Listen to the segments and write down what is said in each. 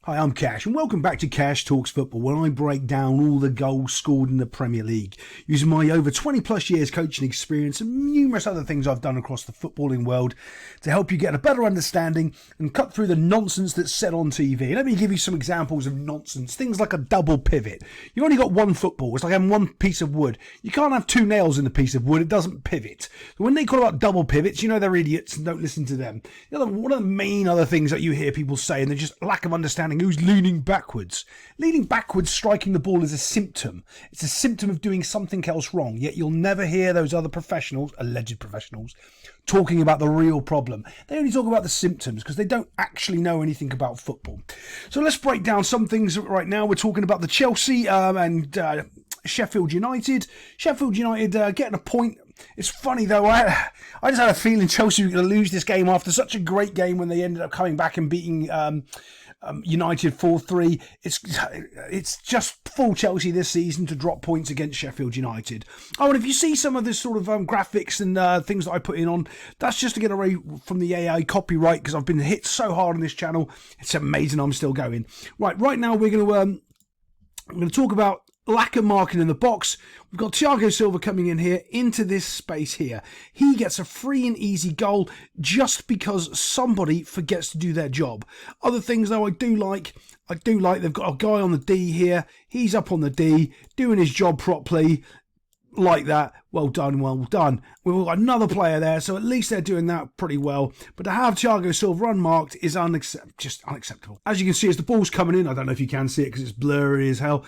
Hi, I'm Cash, and welcome back to Cash Talks Football, where I break down all the goals scored in the Premier League, using my over 20 plus years coaching experience and numerous other things I've done across the footballing world to help you get a better understanding and cut through the nonsense that's said on TV. Let me give you some examples of nonsense. Things like a double pivot. You've only got one football. It's like having one piece of wood. You can't have two nails in the piece of wood. It doesn't pivot. So when they call about double pivots, you know they're idiots and don't listen to them. One of the main other things that you hear people say, and they're just lack of understanding, who's leaning backwards. Leaning backwards, striking the ball is a symptom. It's a symptom of doing something else wrong. Yet you'll never hear those other professionals, alleged professionals, talking about the real problem. They only talk about the symptoms because they don't actually know anything about football. So let's break down some things right now. We're talking about the Chelsea and Sheffield United. Sheffield United getting a point. It's funny though, I just had a feeling Chelsea were going to lose this game after such a great game when they ended up coming back and beating United 4-3. It's just full Chelsea this season to drop points against Sheffield United. Oh, and if you see some of this sort of graphics and things that I put in on, that's just to get away from the AI copyright because I've been hit so hard on this channel. It's amazing I'm still going. Right now we're going to talk about lack of marking in the box. We've got Thiago Silva coming in here into this space here. He gets a free and easy goal just because somebody forgets to do their job. Other things though I do like they've got a guy on the D here. He's up on the D doing his job properly. Like that, well done, well done. We've got another player there, so at least they're doing that pretty well. But to have Thiago Silva unmarked is just unacceptable. As you can see, as the ball's coming in, I don't know if you can see it because it's blurry as hell.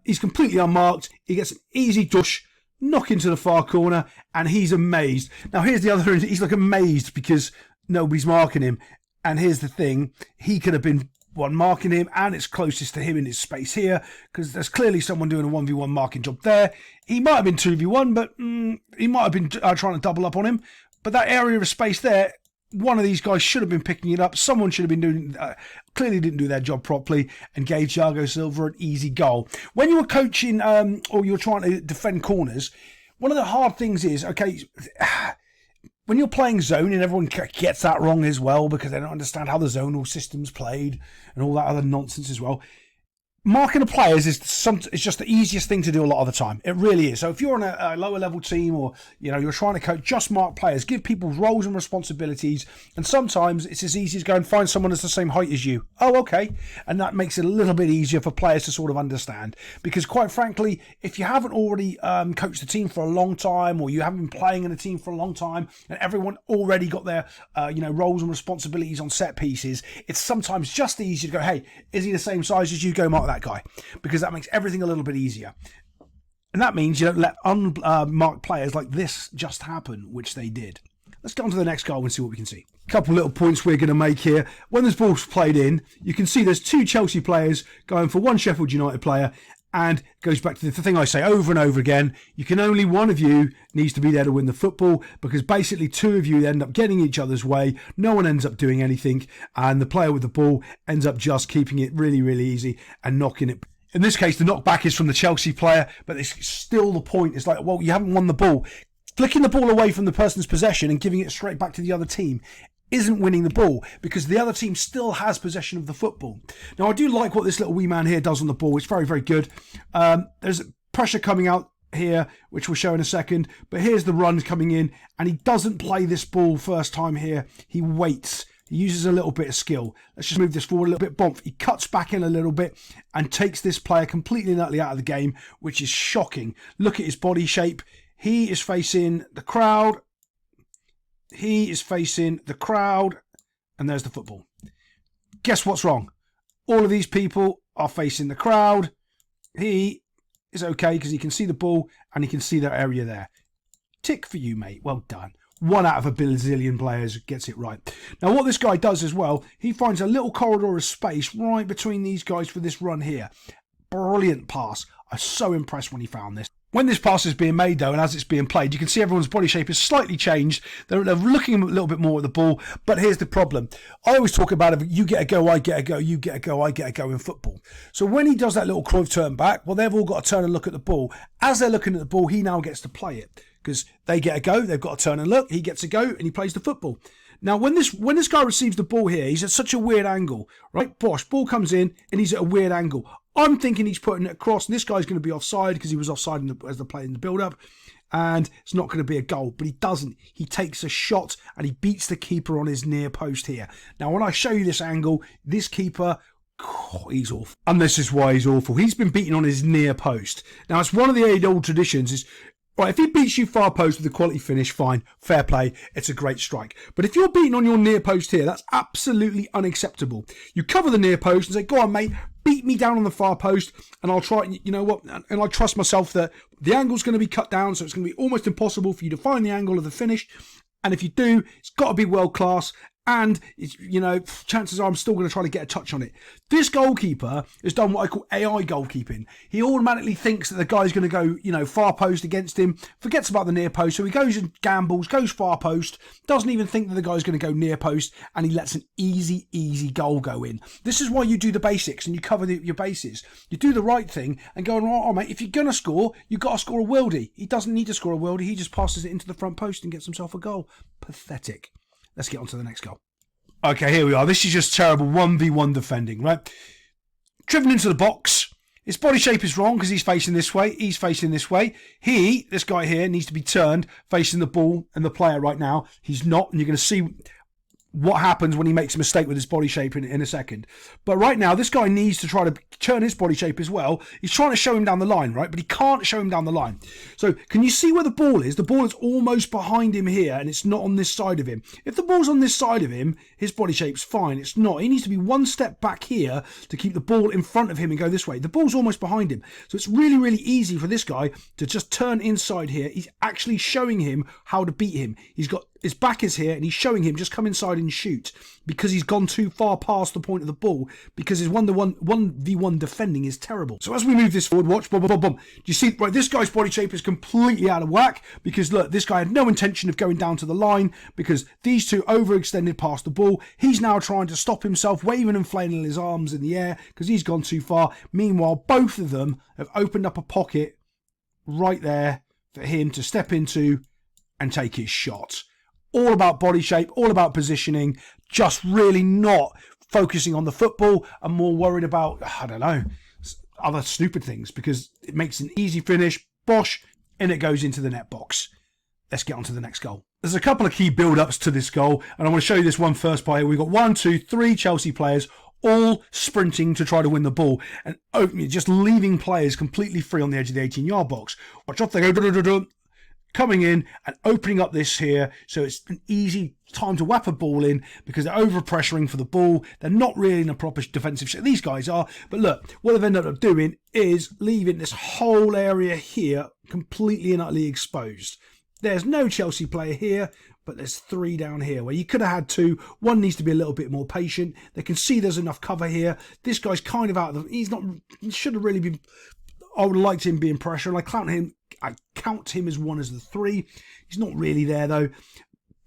He's completely unmarked. He gets an easy dush, knock into the far corner, and he's amazed. Now here's the other end. He's like amazed because nobody's marking him. And here's the thing: he could have been one marking him, and it's closest to him in his space here because there's clearly someone doing a 1v1 marking job there. He might have been 2v1, but he might have been trying to double up on him. But that area of space there, one of these guys should have been picking it up. Someone should have been doing, clearly didn't do their job properly and gave Thiago Silva an easy goal. When you were coaching or you were trying to defend corners, one of the hard things is, okay, when you're playing zone, and everyone gets that wrong as well because they don't understand how the zonal system's played and all that other nonsense as well. Marking the players is just the easiest thing to do a lot of the time. It really is. So if you're on a lower level team or you're trying to coach, just mark players, give people roles and responsibilities. And sometimes it's as easy as go and find someone that's the same height as you. Oh, okay. And that makes it a little bit easier for players to sort of understand. Because quite frankly, if you haven't already coached the team for a long time, or you haven't been playing in a team for a long time, and everyone already got their roles and responsibilities on set pieces, it's sometimes just easier to go, hey, is he the same size as you? Go mark that guy, because that makes everything a little bit easier. And that means you don't let unmarked players like this just happen, which they did. Let's go on to the next goal and see what we can see. A couple little points we're going to make here. When this ball's played in, you can see there's two Chelsea players going for one Sheffield United player, and it goes back to the thing I say over and over again. You can only one of you needs to be there to win the football, because basically two of you end up getting each other's way. No one ends up doing anything, and the player with the ball ends up just keeping it really, really easy and knocking it. In this case, the knockback is from the Chelsea player, but it's still the point. It's like, well, you haven't won the ball. Flicking the ball away from the person's possession and giving it straight back to the other team isn't winning the ball, because the other team still has possession of the football. Now, I do like what this little wee man here does on the ball. It's very, very good. There's pressure coming out here, which we'll show in a second. But here's the run coming in, and he doesn't play this ball first time here. He waits. He uses a little bit of skill. Let's just move this forward a little bit. Bomb. He cuts back in a little bit and takes this player completely and utterly out of the game, which is shocking. Look at his body shape. He is facing the crowd. He is facing the crowd, and there's the football. Guess what's wrong? All of these people are facing the crowd. He is okay because he can see the ball and he can see that area there. Tick for you, mate. Well done. 1 out of a bazillion players gets it right. Now, what this guy does as well, he finds a little corridor of space right between these guys for this run here. Brilliant pass. I was so impressed when he found this. When this pass is being made, though, and as it's being played, you can see everyone's body shape is slightly changed. They're looking a little bit more at the ball, but here's the problem. I always talk about it, you get a go, I get a go, you get a go, I get a go in football. So when he does that little Cruyff turn back, well, they've all got to turn and look at the ball. As they're looking at the ball, he now gets to play it. because they get a go. They've got to turn and look. He gets a go and he plays the football. Now, when this guy receives the ball here, he's at such a weird angle, right? Bosh, ball comes in and he's at a weird angle. I'm thinking he's putting it across, and this guy's going to be offside because he was offside as the play in the build-up, and it's not going to be a goal. But he doesn't. He takes a shot and he beats the keeper on his near post here. Now, when I show you this angle, this keeper, he's awful. And this is why he's awful. He's been beaten on his near post. Now, it's one of the old traditions is, right, if he beats you far post with a quality finish, fine, fair play, it's a great strike. But if you're beaten on your near post here, that's absolutely unacceptable. You cover the near post and say, go on, mate, beat me down on the far post, and I'll try, you know what, and I trust myself that the angle's going to be cut down, so it's going to be almost impossible for you to find the angle of the finish. And if you do, it's got to be world class. And, you know, chances are I'm still going to try to get a touch on it. This goalkeeper has done what I call AI goalkeeping. He automatically thinks that the guy's going to go, you know, far post against him, forgets about the near post, so he goes and gambles, goes far post, doesn't even think that the guy's going to go near post, and he lets an easy goal go in. This is why you do the basics and you cover your bases. You do the right thing and go, oh, mate, if you're going to score, you've got to score a worldie. He doesn't need to score a worldie. He just passes it into the front post and gets himself a goal. Pathetic. Let's get on to the next goal. Okay, here we are. This is just terrible 1v1 defending, right? Driven into the box. His body shape is wrong because he's facing this way. He's facing this way. This guy here, needs to be turned facing the ball and the player right now. He's not, and you're going to see what happens when he makes a mistake with his body shape in a second. But right now, this guy needs to try to turn his body shape as well. He's trying to show him down the line, right? But he can't show him down the line. So can you see where the ball is? The ball is almost behind him here, and it's not on this side of him. If the ball's on this side of him, his body shape's fine. It's not. He needs to be one step back here to keep the ball in front of him and go this way. The ball's almost behind him. So it's really easy for this guy to just turn inside here. He's actually showing him how to beat him. He's got his back is here, and he's showing him just come inside and shoot because he's gone too far past the point of the ball because his 1v1 defending is terrible. So as we move this forward, watch, boom. Do you see, right, this guy's body shape is completely out of whack because, look, this guy had no intention of going down to the line because these two overextended past the ball. He's now trying to stop himself, waving and flailing his arms in the air because he's gone too far. Meanwhile, both of them have opened up a pocket right there for him to step into and take his shot. All about body shape, all about positioning, just really not focusing on the football and more worried about, I don't know, other stupid things because it makes an easy finish, bosh, and it goes into the net box. Let's get on to the next goal. There's a couple of key build-ups to this goal, and I want to show you this one first by here. We've got 1, 2, 3 Chelsea players all sprinting to try to win the ball and just leaving players completely free on the edge of the 18-yard box. Watch off, they go, coming in and opening up this here, so it's an easy time to whap a ball in because they're over-pressuring for the ball. They're not really in a proper defensive shape. These guys are, but look, what they've ended up doing is leaving this whole area here completely and utterly exposed. There's no Chelsea player here, but there's 3 down here where you could have had 2. One needs to be a little bit more patient. They can see there's enough cover here. This guy's kind of out of the, he should have really been, I would have liked him being pressure, and I count him as one as the 3. He's not really there though,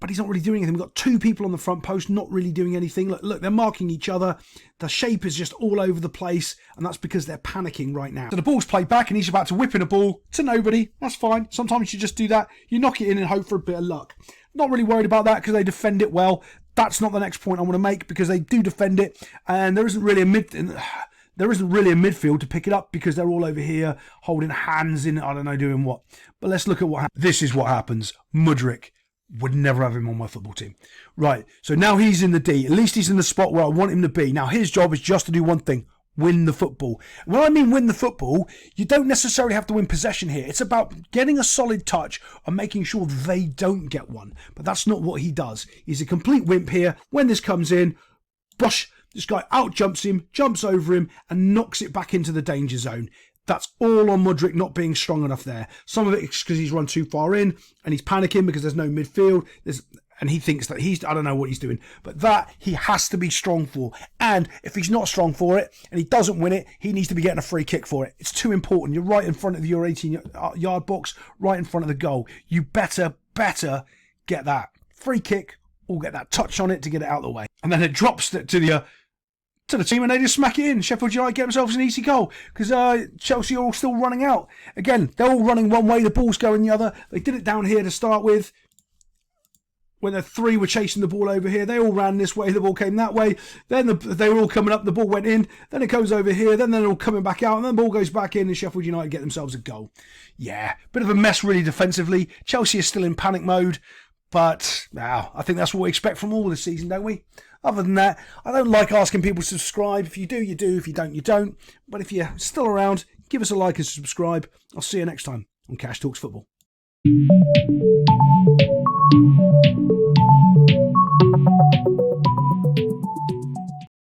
but he's not really doing anything. We've got 2 people on the front post not really doing anything. Look, they're marking each other. The shape is just all over the place, and that's because they're panicking right now. So the ball's played back, and he's about to whip in a ball to nobody. That's fine. Sometimes you just do that. You knock it in and hope for a bit of luck. Not really worried about that because they defend it well. That's not the next point I want to make because they do defend it, and there isn't really a midfield to pick it up because they're all over here holding hands in, I don't know, doing what. But let's look at what happens. This is what happens. Mudryk would never have him on my football team. Right, so now he's in the D. At least he's in the spot where I want him to be. Now his job is just to do one thing. Win the football. When I mean win the football, you don't necessarily have to win possession here. It's about getting a solid touch and making sure they don't get one. But that's not what he does. He's a complete wimp here. When this comes in, brush, this guy out-jumps him, jumps over him, and knocks it back into the danger zone. That's all on Mudryk not being strong enough there. Some of it is because he's run too far in, and he's panicking because there's no midfield. And he thinks that I don't know what he's doing. But that, he has to be strong for. And if he's not strong for it, and he doesn't win it, he needs to be getting a free kick for it. It's too important. You're right in front of your 18-yard box, right in front of the goal. You better get that free kick or get that touch on it to get it out of the way. And then it drops to the to the team and they just smack it in. Sheffield United get themselves an easy goal because Chelsea are all still running out. Again, they're all running one way, the ball's going the other. They did it down here to start with. When the three were chasing the ball over here, they all ran this way, the ball came that way. Then they were all coming up, the ball went in. Then it goes over here, then they're all coming back out, and then the ball goes back in, and Sheffield United get themselves a goal. Yeah, bit of a mess really defensively. Chelsea is still in panic mode, but I think that's what we expect from all this season, don't we? Other than that, I don't like asking people to subscribe. If you do, you do. If you don't, you don't. But if you're still around, give us a like and subscribe. I'll see you next time on Cash Talks Football.